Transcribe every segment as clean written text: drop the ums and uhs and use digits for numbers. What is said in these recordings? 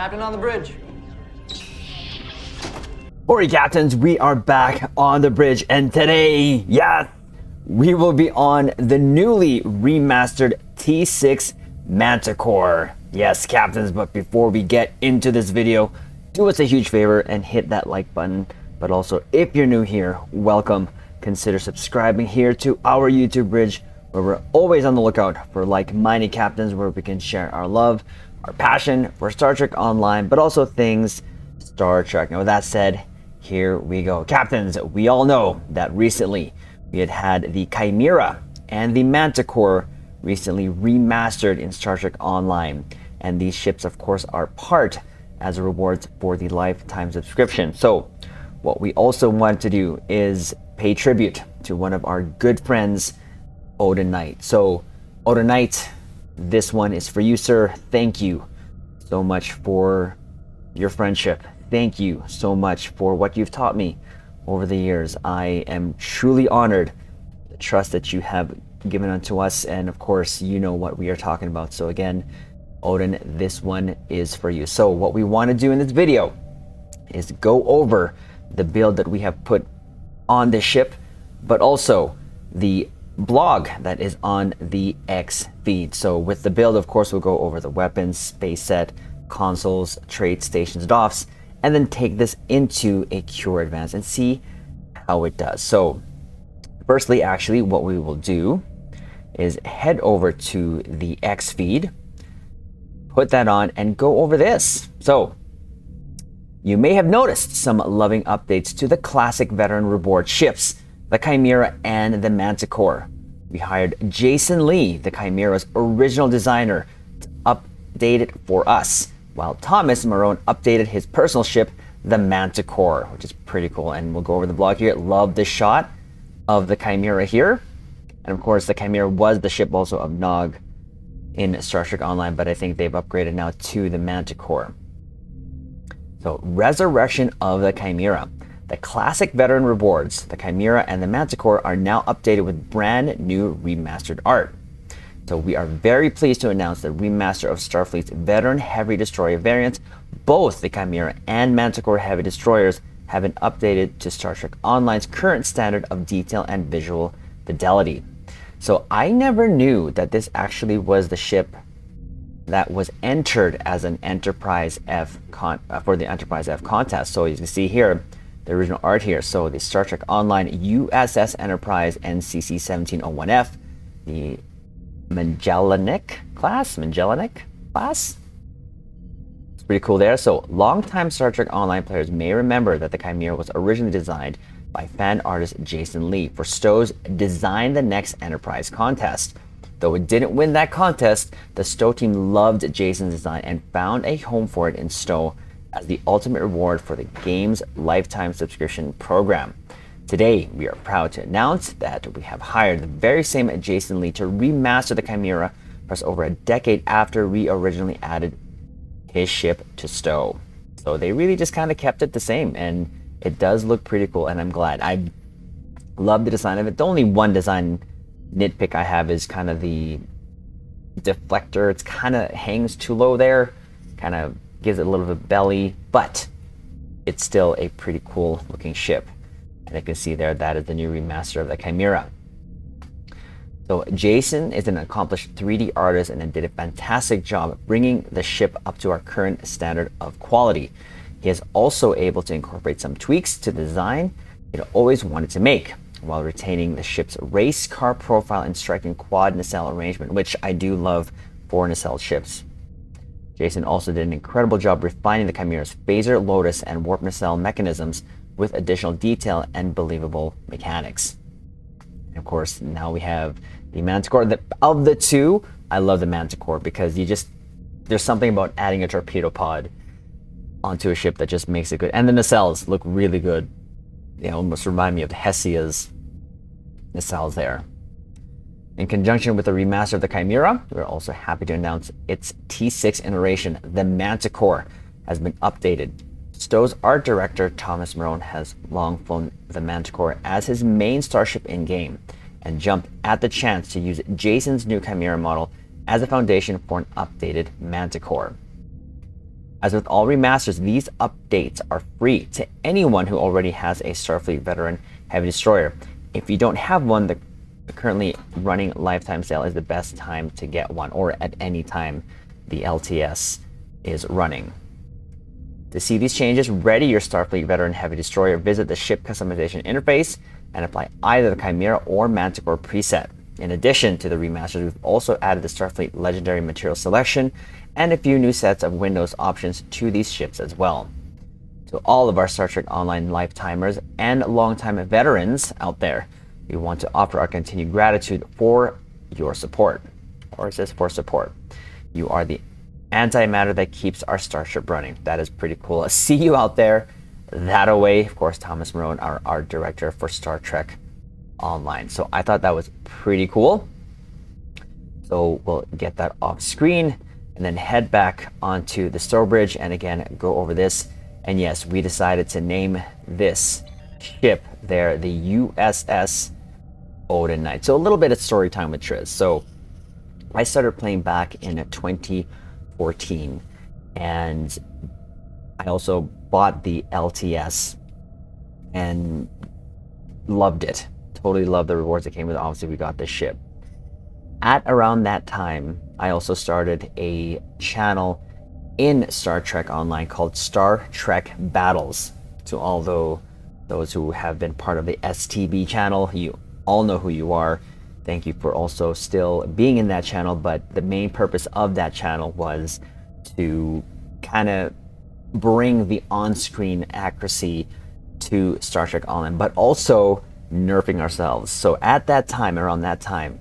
Captain on the bridge. Alright, Captains, we are back on the bridge, and today, we will be on the newly remastered T6 Manticore. Yes, Captains, but before we get into this video, do us a huge favor and hit that like button. But also, if you're new here, welcome. Consider subscribing here to our YouTube bridge, where we're always on the lookout for like-minded captains, where we can share our love, our passion for Star Trek Online, but also things Star Trek. And with that said, here we go. Captains, we all know that recently we had the Chimera and the Manticore recently remastered in Star Trek Online. And these ships, of course, are part as a rewards for the lifetime subscription. So what we also want to do is pay tribute to one of our good friends, Odenknight. So Odenknight, this one is for you, sir. Thank you so much for your friendship. Thank you so much for what you've taught me over the years. I am truly honored the trust that you have given unto us, and of course you know what we are talking about. So again, Odin, this one is for you. So what we want to do in this video is go over the build that we have put on the ship, but also the blog that is on the X feed. So with the build, of course, we'll go over the weapons, space set, consoles, trade stations, DOFs, and then take this into a Cure Advance and see how it does. So firstly, actually, what we will do is head over to the X feed, put that on, and go over this. So you may have noticed some loving updates to the classic veteran reward ships, the Chimera and the Manticore. We hired Jason Lee, the Chimera's original designer, to update it for us, while Thomas Marone updated his personal ship, the Manticore, which is pretty cool. And we'll go over the blog here. Love this shot of the Chimera here. And of course, the Chimera was the ship also of Nog in Star Trek Online, but I think they've upgraded now to the Manticore. So, resurrection of the Chimera. The classic veteran rewards, the Chimera and the Manticore, are now updated with brand new remastered art. So we are very pleased to announce the remaster of Starfleet's veteran heavy destroyer variants. Both the Chimera and Manticore heavy destroyers have been updated to Star Trek Online's current standard of detail and visual fidelity. So I never knew that this actually was the ship that was entered as an Enterprise F for the Enterprise F contest. So you can see here the original art here. So the Star Trek Online USS Enterprise NCC 1701F, the Magellanic class. It's pretty cool there. So longtime Star Trek Online players may remember that the Chimera was originally designed by fan artist Jason Lee for Stowe's Design the Next Enterprise contest. Though it didn't win that contest, the Stowe team loved Jason's design and found a home for it in Stowe as the ultimate reward for the game's lifetime subscription program. Today, we are proud to announce that we have hired the very same Jason Lee to remaster the Chimera for us over a decade after we originally added his ship to Stowe. So they really just kind of kept it the same, and it does look pretty cool, and I'm glad. I love the design of it. The only one design nitpick I have is kind of the deflector. It's kind of hangs too low there, kind of gives it a little bit of belly, but it's still a pretty cool looking ship. And you can see there, that is the new remaster of the Chimera. So Jason is an accomplished 3D artist and did a fantastic job bringing the ship up to our current standard of quality. He is also able to incorporate some tweaks to the design he always wanted to make, while retaining the ship's race car profile and striking quad nacelle arrangement, which I do love for nacelle ships. Jason also did an incredible job refining the Chimera's phaser, lotus, and warp nacelle mechanisms with additional detail and believable mechanics. And of course, now we have the Manticore. Of the two, I love the Manticore because there's something about adding a torpedo pod onto a ship that just makes it good. And the nacelles look really good. They almost remind me of Hessia's nacelles there. In conjunction with the remaster of the Chimera, we're also happy to announce its T6 iteration, the Manticore, has been updated. Stowe's art director, Thomas Marone, has long flown the Manticore as his main starship in-game and jumped at the chance to use Jason's new Chimera model as a foundation for an updated Manticore. As with all remasters, these updates are free to anyone who already has a Starfleet Veteran Heavy Destroyer. If you don't have one, the currently running lifetime sale is the best time to get one, or at any time the LTS is running. To see these changes, ready your Starfleet Veteran Heavy Destroyer, visit the ship customization interface and apply either the Chimera or Manticore preset. In addition to the remasters, we've also added the Starfleet Legendary Material Selection and a few new sets of Windows options to these ships as well. To all of our Star Trek Online lifetimers and longtime veterans out there, we want to offer our continued gratitude for your support. Or it says for support. You are the antimatter that keeps our starship running. That is pretty cool. I'll see you out there. That away, of course, Thomas Marone, our art director for Star Trek Online. So I thought that was pretty cool. So we'll get that off screen and then head back onto the store bridge and again go over this. And yes, we decided to name this ship there the USS Odenknight. So a little bit of story time with Triz. So I started playing back in 2014 and I also bought the LTS and loved it. Totally loved the rewards that came with it. Obviously, we got this ship. At around that time, I also started a channel in Star Trek Online called Star Trek Battles. To all those who have been part of the STB channel, you all know who you are. Thank you for also still being in that channel, but the main purpose of that channel was to kind of bring the on-screen accuracy to Star Trek Online, but also nerfing ourselves. So at that time, around that time,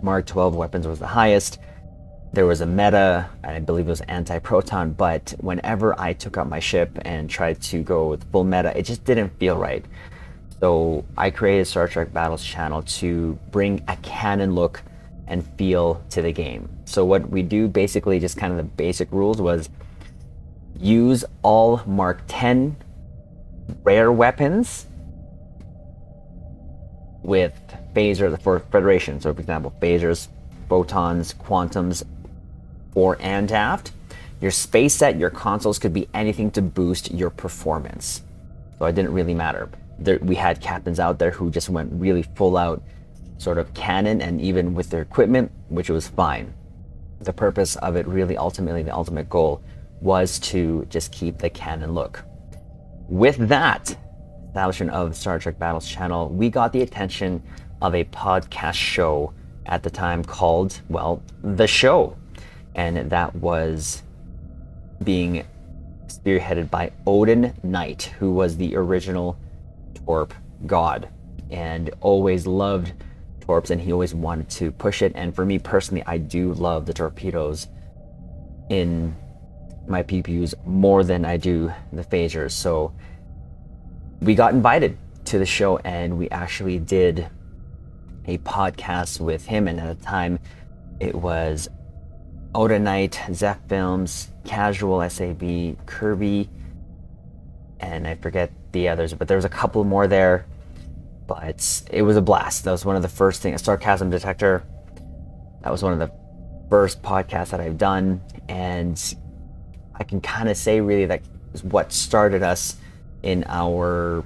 Mark 12 weapons was the highest. There was a meta, and I believe it was anti-proton, but whenever I took out my ship and tried to go with full meta, it just didn't feel right. So I created Star Trek Battles channel to bring a canon look and feel to the game. So what we do, basically just kind of the basic rules, was use all Mark 10 rare weapons with phaser for Federation. So for example, phasers, photons, quantums, fore and aft. Your space set, your consoles could be anything to boost your performance. So it didn't really matter. We had captains out there who just went really full out sort of cannon, and even with their equipment, which was fine. The purpose of it really, ultimately, the ultimate goal was to just keep the canon look. With that establishment of Star Trek Battles channel, we got the attention of a podcast show at the time called, well, The Show. And that was being spearheaded by Odenknight, who was the original Torp god and always loved Torps, and he always wanted to push it. And for me personally, I do love the torpedoes in my PPUs more than I do the phasers. So we got invited to the show and we actually did a podcast with him, and at the time it was Odenknight, Zeph Films, Casual, SAB, Kirby, and I forget the others, but there was a couple more there. But it was a blast. That was one of the first things, a sarcasm detector. That was one of the first podcasts that I've done, and I can kind of say really that is what started us in our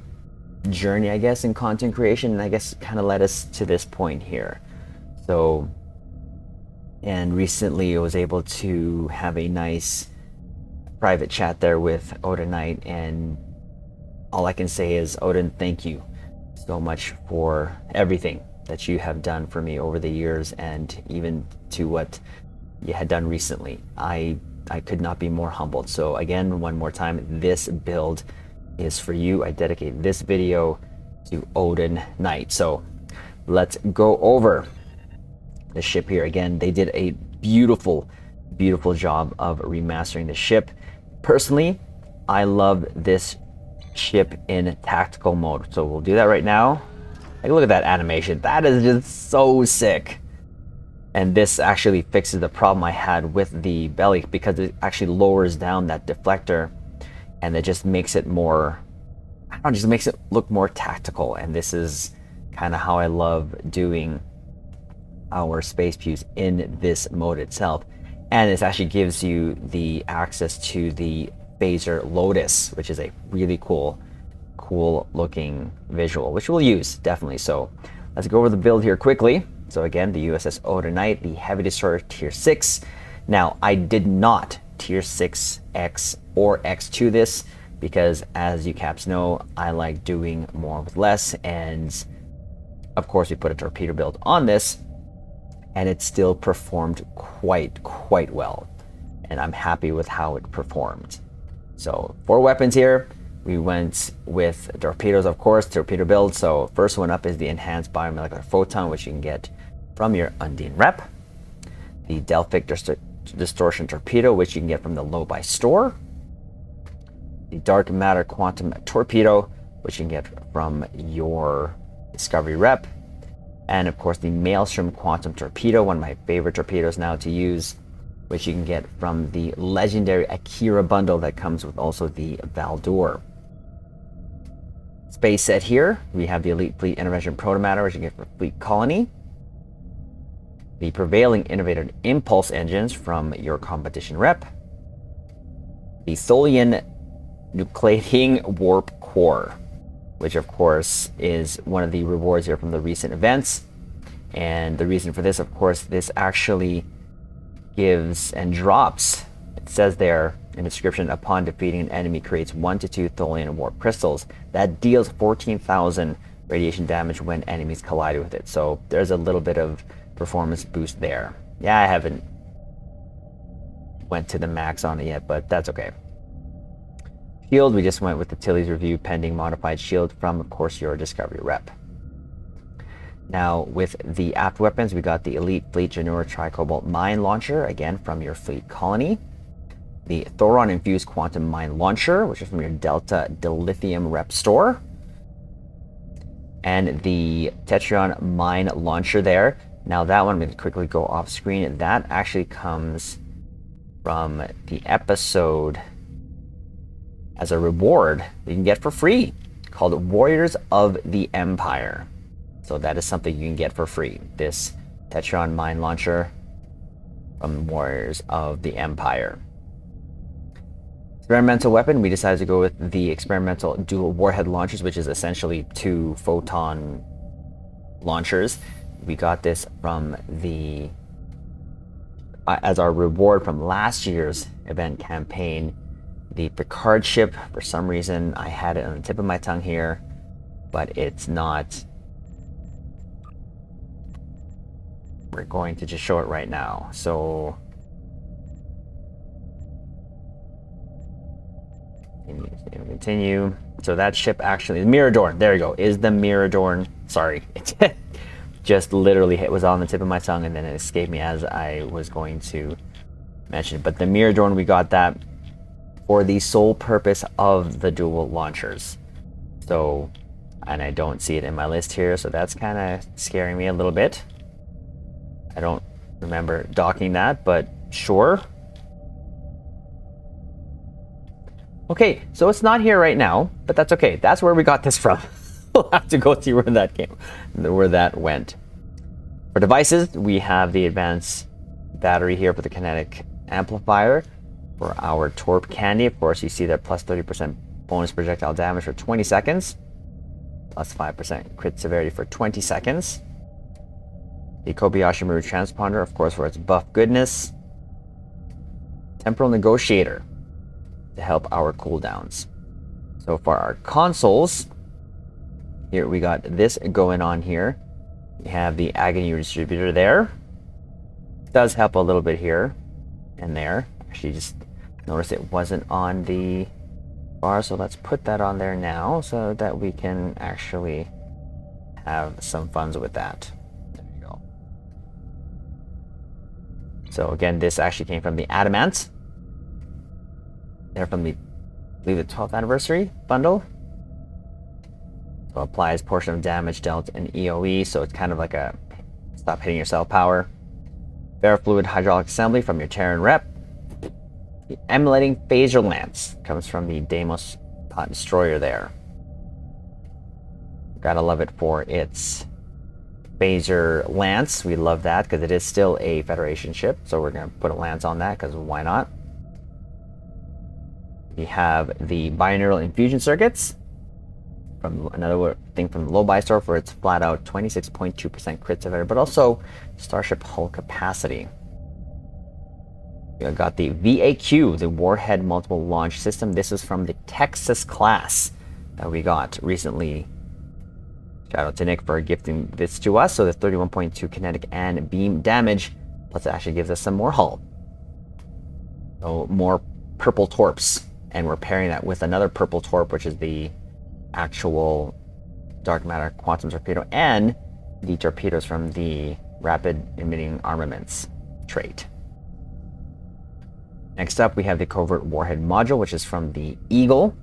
journey, I guess, in content creation, and I guess kind of led us to this point here. So, and recently I was able to have a nice private chat there with Odenknight, and all I can say is, Odin, thank you so much for everything that you have done for me over the years, and even to what you had done recently. I could not be more humbled. So again, one more time, this build is for you. I dedicate this video to Odenknight. So let's go over the ship here. Again, they did a beautiful job of remastering the ship. Personally, I love this ship in tactical mode. So we'll do that right now. Like, look at that animation. That is just so sick. And this actually fixes the problem I had with the belly, because it actually lowers down that deflector and it just makes it more, I don't know, just makes it look more tactical. And this is kind of how I love doing our space pews in this mode itself. And this actually gives you the access to the phaser Lotus, which is a really cool looking visual, which we'll use definitely. So let's go over the build here quickly. So again, the USS Odenknight, the Heavy Destroyer Tier 6. Now, I did not Tier 6X or X to this because, as you caps know, I like doing more with less. And of course, we put a torpedo build on this, and it still performed quite well. And I'm happy with how it performed. So 4 weapons here. We went with torpedoes, of course, torpedo build. So first one up is the Enhanced Biomolecular Photon, which you can get from your Undine rep. The Delphic Distortion Torpedo, which you can get from the Low Buy store. The Dark Matter Quantum Torpedo, which you can get from your Discovery rep. And of course the Maelstrom Quantum Torpedo, one of my favorite torpedoes now to use, which you can get from the legendary Akira bundle that comes with also the Valdur. Space set here, we have the Elite Fleet Intervention Protomatter, which you get from Fleet Colony. The Prevailing Innovator Impulse Engines from your competition rep. The Tholian Nucleating Warp Core, which of course is one of the rewards here from the recent events. And the reason for this, of course, this actually gives and drops, it says there in the description, upon defeating an enemy creates 1 to 2 Tholian warp crystals that deals 14,000 radiation damage when enemies collide with it. So there's a little bit of performance boost there. Yeah, I haven't went to the max on it yet, but that's okay. Shield, we just went with the Tilly's Review pending modified shield from, of course, your Discovery rep. Now, with the aft weapons, we got the Elite Fleet Janura Tricobalt Mine Launcher, again from your Fleet Colony. The Thoron Infused Quantum Mine Launcher, which is from your Delta Dilithium rep store. And the Tetrion Mine Launcher there. Now that one, I'm going to quickly go off screen. That actually comes from the episode as a reward that you can get for free, called Warriors of the Empire. So that is something you can get for free. This Tetrion Mine Launcher from Warriors of the Empire. Experimental weapon, we decided to go with the experimental dual warhead launchers, which is essentially 2 photon launchers. We got this from the as our reward from last year's event campaign. The Picard ship, for some reason I had it on the tip of my tongue here, but it's not. We're going to just show it right now. So continue. So that ship actually, the Miradorn, there you go, is the Miradorn. Sorry, it just literally was on the tip of my tongue and then it escaped me as I was going to mention it. But the Miradorn, we got that for the sole purpose of the dual launchers. So, and I don't see it in my list here, so that's kind of scaring me a little bit. I don't remember docking that, but sure. Okay, so it's not here right now, but that's okay. That's where we got this from. We'll have to go see where that came, where that went. For devices, we have the advanced battery here for the kinetic amplifier. For our Torp candy, of course, you see that plus 30% bonus projectile damage for 20 seconds, plus 5% crit severity for 20 seconds. The Kobayashi Maru transponder, of course, for its buff goodness. Temporal Negotiator to help our cooldowns. So for our consoles, here we got this going on here. We have the Agony Distributor there. It does help a little bit here and there. Actually, just notice it wasn't on the bar, so let's put that on there now so that we can actually have some fun with that. There you go. So again, this actually came from the Adamant. They're from the, I believe, the 12th anniversary bundle. So applies portion of damage dealt in EOE, so it's kind of like a stop hitting yourself power. Ferrofluid hydraulic assembly from your Terran rep. The emulating phaser lance comes from the Deimos Pod Destroyer there. Gotta love it for its phaser lance. We love that because it is still a Federation ship. So we're going to put a lance on that because why not? We have the binaural infusion circuits. From another thing from the low buy store for its flat out 26.2% crit severity, but also starship hull capacity. We got the VAQ, the Warhead Multiple Launch System. This is from the Texas class that we got recently. Shout out to Nick for gifting this to us. So the 31.2 kinetic and beam damage, plus it actually gives us some more hull. So more purple torps, and we're pairing that with another purple torp, which is the actual dark matter quantum torpedo, and the torpedoes from the rapid emitting armaments trait. Next up, we have the covert warhead module, which is from the Eagle,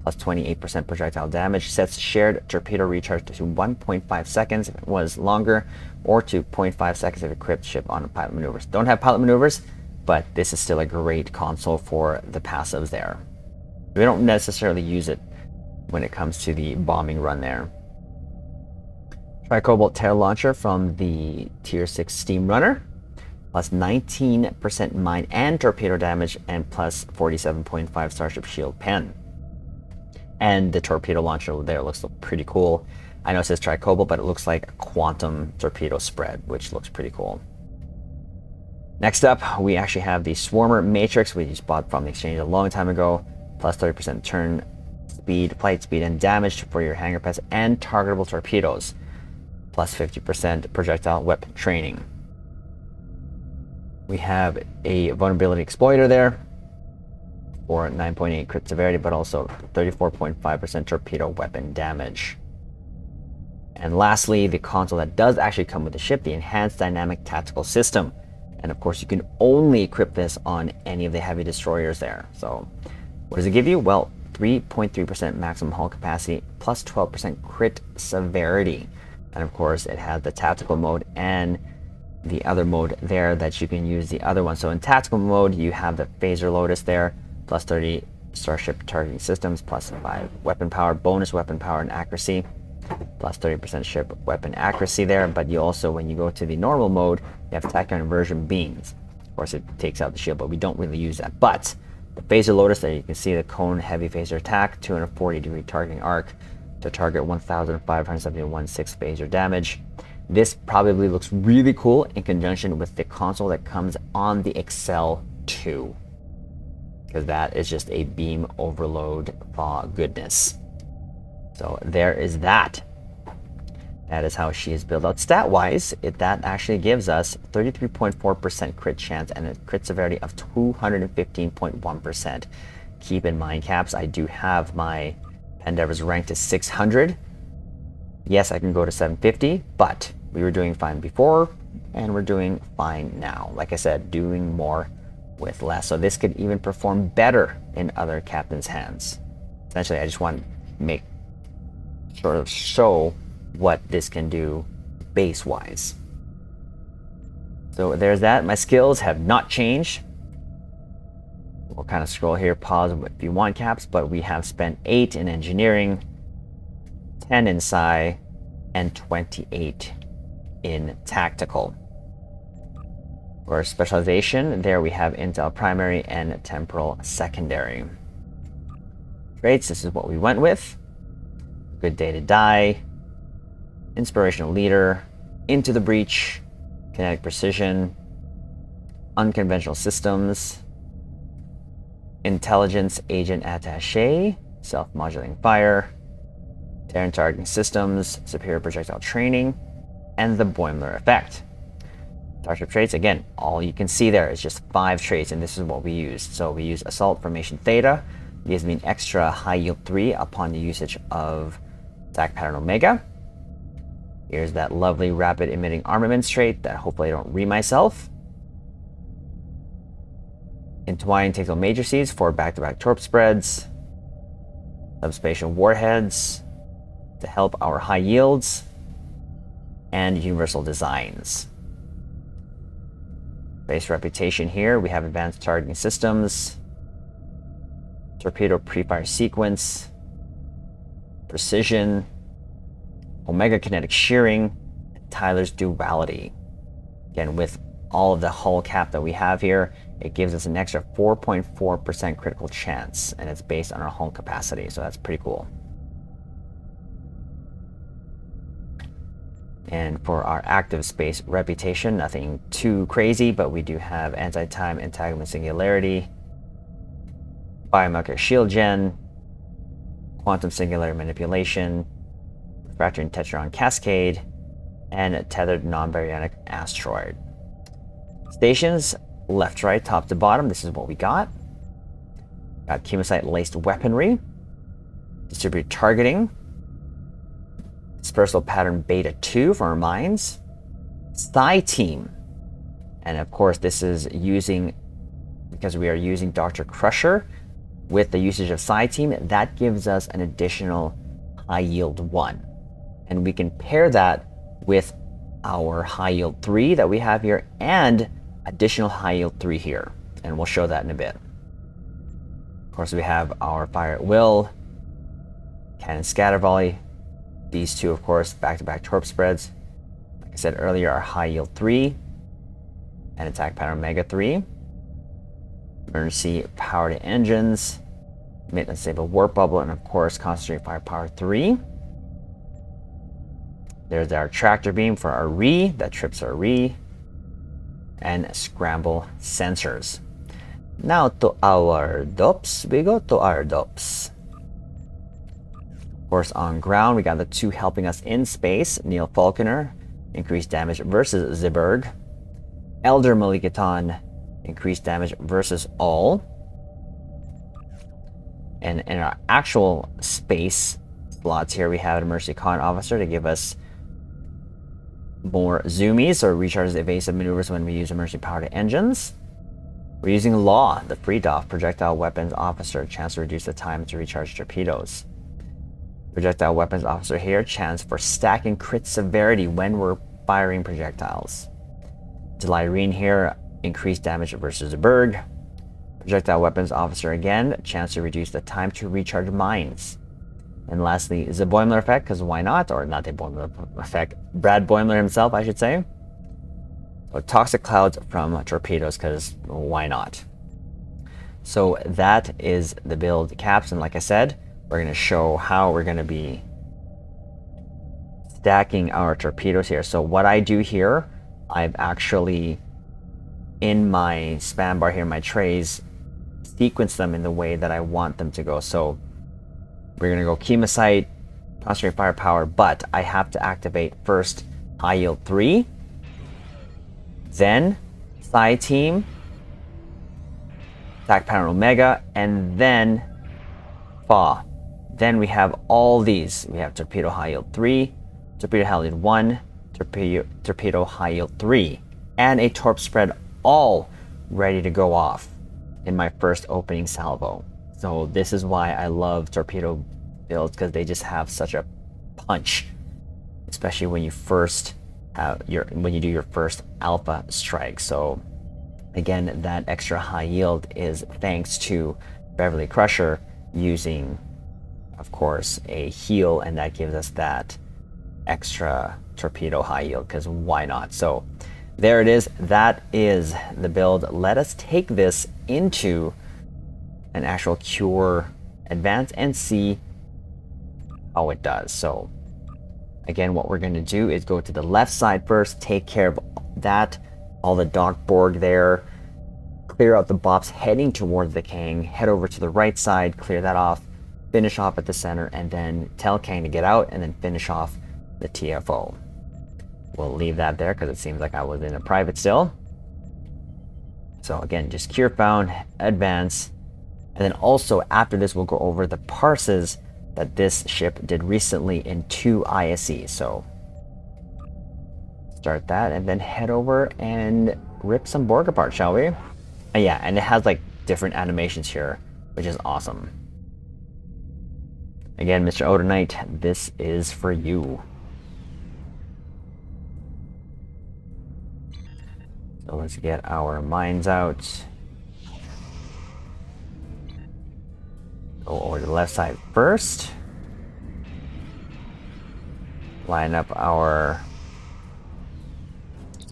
plus 28% projectile damage, sets shared torpedo recharge to 1.5 seconds if it was longer, or to 0.5 seconds if equipped ship on pilot maneuvers. Don't have pilot maneuvers, but this is still a great console for the passives there. We don't necessarily use it when it comes to the bombing run there. Tricobalt tail launcher from the Tier 6 Steam Runner, plus 19% mine and torpedo damage, and plus 47.5 Starship Shield pen. And the torpedo launcher there looks pretty cool. I know it says Tricobalt, but it looks like a quantum torpedo spread, which looks pretty cool. Next up, we actually have the Swarmer Matrix, we just bought from the exchange a long time ago, plus 30% turn speed, flight speed, and damage for your hangar pets and targetable torpedoes, plus 50% projectile weapon training. We have a vulnerability exploiter there for 9.8 crit severity, but also 34.5% torpedo weapon damage. And lastly, the console that does actually come with the ship, the Enhanced Dynamic Tactical System. And of course, you can only equip this on any of the heavy destroyers there. So what does it give you? Well, 3.3% maximum hull capacity, plus 12% crit severity. And of course, it has the tactical mode and the other mode there that you can use the other one. So in tactical mode, you have the Phaser Lotus there, plus 30 starship targeting systems, plus 5 weapon power, bonus weapon power and accuracy, plus 30% ship weapon accuracy there. But you also, when you go to the normal mode, you have tactical inversion beams. Of course, it takes out the shield, but we don't really use that. But the Phaser Lotus there, you can see the cone heavy phaser attack, 240-degree targeting arc to target 1,571.6 phaser damage. This probably looks really cool in conjunction with the console that comes on the Excel 2, because that is just a beam overload goodness. So there is that. That is how she is built out. Stat-wise, that actually gives us 33.4% crit chance and a crit severity of 215.1%. Keep in mind, Caps, I do have my Endeavors ranked to 600. Yes, I can go to 750, but we were doing fine before, and we're doing fine now. Like I said, doing more with less. So this could even perform better in other captains' hands. Essentially, I just want to sort of show what this can do base-wise. So there's that. My skills have not changed. We'll kind of scroll here, pause if you want, Caps, but we have spent 8 in engineering, 10 in sci, and 28 in tactical. For specialization, there we have intel primary and temporal secondary. Traits, this is what we went with. Good day to die, inspirational leader, into the breach, kinetic precision, unconventional systems, intelligence agent attaché, self-modulating fire, Terran targeting systems, superior projectile training, and the Boimler effect. Starship traits, again, all you can see there is just 5 traits, and this is what we used. So we use Assault Formation Theta, gives me an extra high yield 3 upon the usage of Attack Pattern Omega. Here's that lovely rapid emitting armaments trait that hopefully I don't myself. Entwine Tactical Matrices for back-to-back torp spreads. Subspatial warheads to help our high yields. And universal designs. Base reputation here, we have advanced targeting systems, torpedo pre-fire sequence, precision, omega kinetic shearing, Tyler's Duality. Again, with all of the hull cap that we have here, it gives us an extra 4.4% critical chance, and it's based on our hull capacity, so that's pretty cool. And for our active space reputation, nothing too crazy, but we do have anti-time, entanglement, singularity, biomarker shield gen, quantum singularity manipulation, refractory tetron cascade, and a tethered non-baryonic asteroid. Stations, left, right, top to bottom, this is what we got. Got chemosite-laced weaponry, distributed targeting, dispersal pattern beta 2 for our mines, Psi Team, and of course this is using, because we are using Dr. Crusher with the usage of Psi Team, that gives us an additional high yield 1. And we can pair that with our high yield 3 that we have here and additional high yield 3 here. And we'll show that in a bit. Of course, we have our Fire at Will, Cannon Scatter Volley. These two, of course, back-to-back Torp spreads. Like I said earlier, our high yield 3 and attack pattern Omega 3. Emergency power to engines, emit unstable warp bubble, and of course concentrate firepower 3. There's our tractor beam for our re that trips our re, and scramble sensors. Now to our dops, we go to our dops. Of course, on ground we got the two helping us in space. Neil Falconer, increased damage versus Zeberg. Elder Malikatan, increased damage versus all. And in our actual space slots here, we have an Emergency Con Officer to give us more zoomies, or recharges evasive maneuvers when we use emergency power to engines. We're using Law, the Freedoff Projectile Weapons Officer, chance to reduce the time to recharge torpedoes. Projectile Weapons Officer here, chance for stacking crit severity when we're firing projectiles. Delirene here, increased damage versus Berg. Projectile Weapons Officer again, chance to reduce the time to recharge mines. And lastly, the Boimler effect, because why not? Or not the Boimler effect, Brad Boimler himself, I should say. So toxic clouds from torpedoes, because why not? So that is the build caps, and like I said, we're going to show how we're going to be stacking our torpedoes here. So what I do here, I've actually, in my spam bar here, my trays, sequence them in the way that I want them to go. So we're going to go Chemosite, Concentrate Firepower, but I have to activate first High Yield 3, then Psi Team, Attack Pattern Omega, and then Fa. Then we have all these. We have Torpedo High Yield 3, Torpedo High Yield 1, Torpedo High Yield 3, and a Torp spread all ready to go off in my first opening salvo. So this is why I love torpedo builds, because they just have such a punch, especially when you first have when you do your first alpha strike. So again, that extra high yield is thanks to Beverly Crusher using, of course, a heal, and that gives us that extra torpedo high yield, because why not? So there it is. That is the build. Let us take this into an actual cure advance and see how it does. So again, what we're going to do is go to the left side first, take care of that, all the Dock Borg there, clear out the bops heading towards the Kang, head over to the right side, clear that off, finish off at the center, and then tell Kang to get out, and then finish off the TFO. We'll leave that there because it seems like I was in a private still. So again, just cure found, advance, and then also after this we'll go over the parses that this ship did recently in 2 ISE. So start that and then head over and rip some Borg apart, shall we? Yeah, and it has like different animations here, which is awesome. Again, Mr. Odenknight, this is for you. So let's get our mines out. Go over to the left side first. Line up our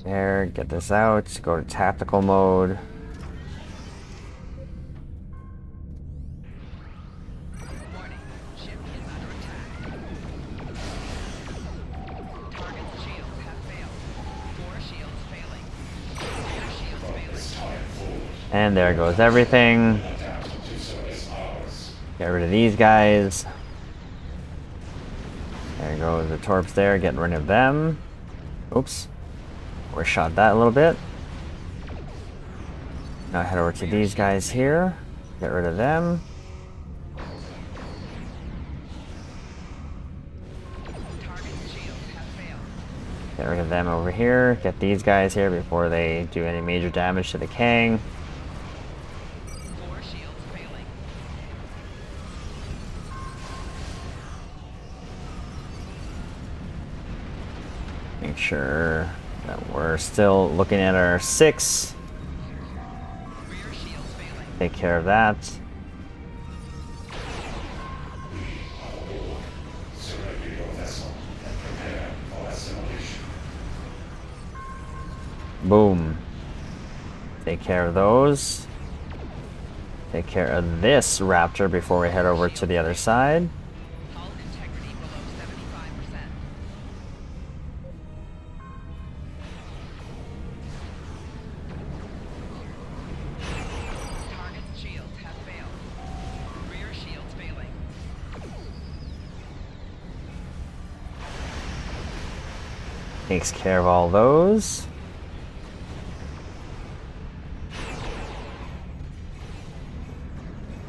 There, get this out. Go to tactical mode. Warning, ship is under attack. Target's shields have failed. 4 shields failing. Rear shields failing. And there goes everything. Get rid of these guys. There goes the Torps there, getting rid of them. Oops. We shot that a little bit. Now head over to these guys here. Get rid of them. Target's shields have failed. Get rid of them over here. Get these guys here before they do any major damage to the Kang. 4 shields failing. Make sure that we're still looking at our 6. Rear shields failing. Take care of that. Boom. Take care of those. Take care of this raptor before we head over to the other side. Hull integrity below 75%. Target's shields have failed. Rear shields failing. Takes care of all those.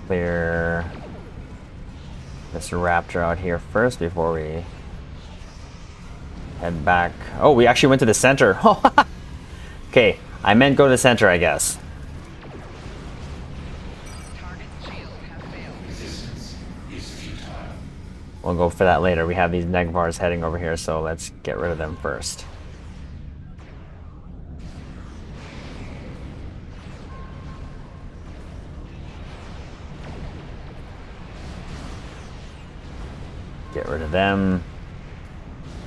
Clear this raptor out here first before we head back. Oh, we actually went to the center. Okay, I meant go to the center, I guess. Target's shields have failed. We'll go for that later. We have these Negvars heading over here, so let's get rid of them first. Get rid of them.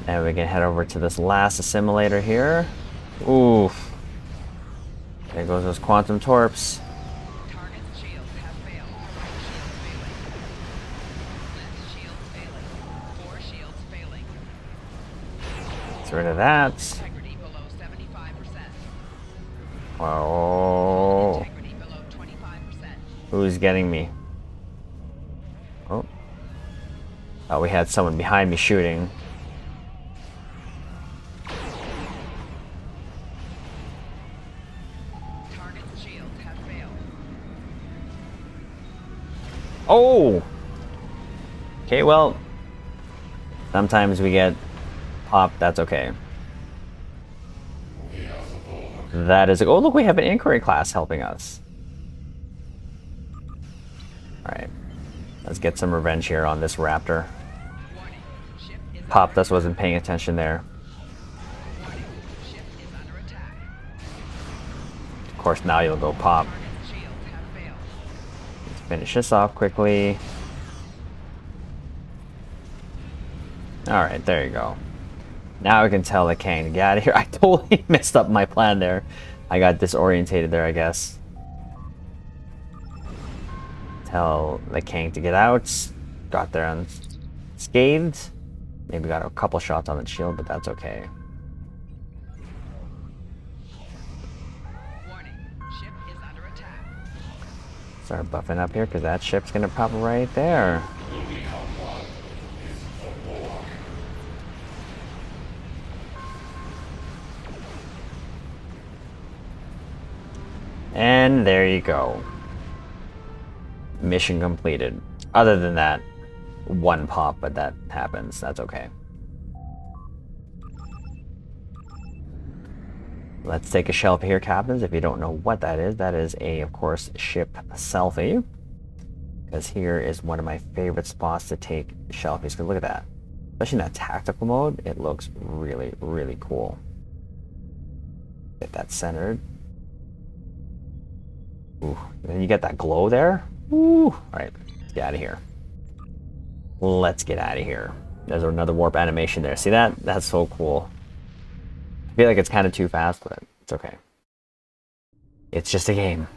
And we can head over to this last assimilator here. Oof. There goes those quantum torps. Target's shields have failed. Right shields failing. Left shields failing. 4 shields failing. Get rid of that. Integrity below 75%. Whoa. Integrity below 25%. Who's getting me? Oh. Oh, we had someone behind me shooting. Target's shields have failed. Oh! Okay, well, sometimes we get popped, that's okay. That is, oh look, we have an inquiry class helping us. Alright, let's get some revenge here on this raptor. Warning, ship is Popped us, wasn't paying attention there. Warning, ship is under attack. Of course, now you'll go pop. Target's shields have failed. Let's finish this off quickly. Alright, there you go. Now we can tell the Kang to get out of here. I totally messed up my plan there. I got disorientated there, I guess. Tell the Kang to get out. Got there unscathed. Maybe got a couple shots on the shield, but that's okay. Warning, ship is under attack. Start buffing up here because that ship's gonna pop right there. And there you go. Mission completed. Other than that, one pop, but that happens. That's okay. Let's take a shelfie here, captains. If you don't know what that is a, of course, ship selfie. Because here is one of my favorite spots to take shelfies. Because look at that. Especially in that tactical mode, it looks really, really cool. Get that centered. Ooh, and you get that glow there. Ooh. All right, let's get out of here. Let's get out of here. There's another warp animation there. See that? That's so cool. I feel like it's kind of too fast, but it's okay. It's just a game.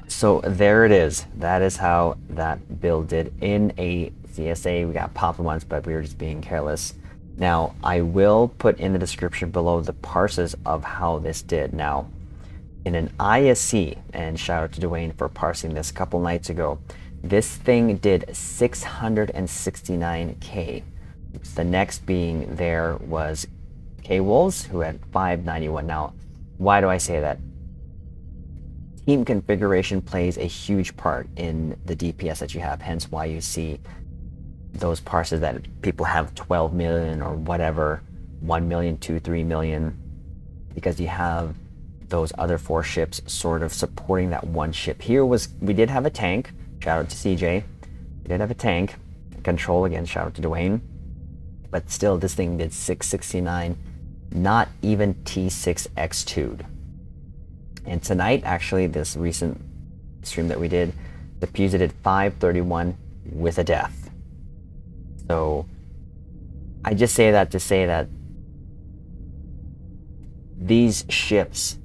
So there it is. That is how that build did in a CSA. We got popped once, but we were just being careless. Now, I will put in the description below the parses of how this did. Now, in an ISC, and shout out to Dwayne for parsing this a couple nights ago, this thing did 669K. The next being there was K-Wolves, who had 591. Now, why do I say that? Team configuration plays a huge part in the DPS that you have, hence why you see those parses that people have 12 million or whatever, 1 million, 2, 3 million, because you have those other 4 ships sort of supporting that one ship. Here we did have a tank, shout out to CJ, we did have a tank, control again, shout out to Dwayne, but still this thing did 669, not even T6X2'd. And tonight, actually, this recent stream that we did, the Pusa did 531 with a death. So I just say that to say that these ships,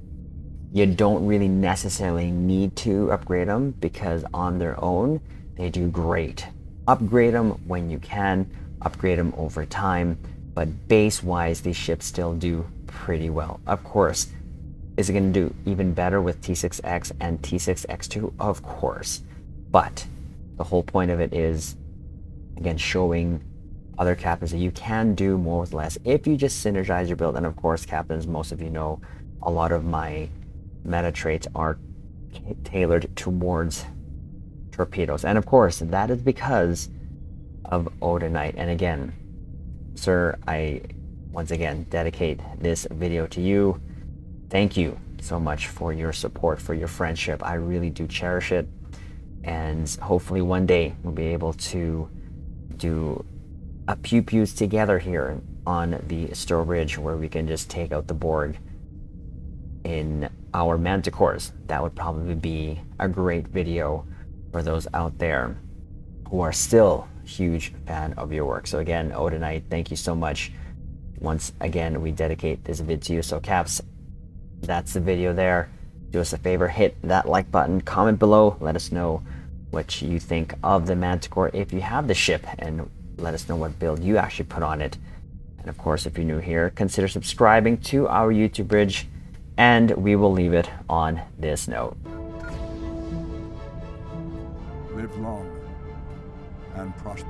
you don't really necessarily need to upgrade them, because on their own, they do great. Upgrade them when you can, upgrade them over time, but base-wise, these ships still do pretty well. Of course, is it going to do even better with T6X and T6X2? Of course. But the whole point of it is, again, showing other captains that you can do more with less if you just synergize your build. And of course, captains, most of you know, a lot of my meta traits are tailored towards torpedoes. And of course, that is because of Odenknight. And again, sir, I once again dedicate this video to you. Thank you so much for your support, for your friendship. I really do cherish it. And hopefully one day we'll be able to do a pew-pews together here on the Stowbridge, where we can just take out the board in our Manticores. That would probably be a great video for those out there who are still huge fan of your work. So again, Odenknight, thank you so much. Once again, we dedicate this vid to you. So Caps, that's the video there. Do us a favor, hit that like button, comment below, let us know what you think of the Manticore if you have the ship, and let us know what build you actually put on it. And of course, if you're new here, consider subscribing to our YouTube bridge, and we will leave it on this note. Live long and prosper.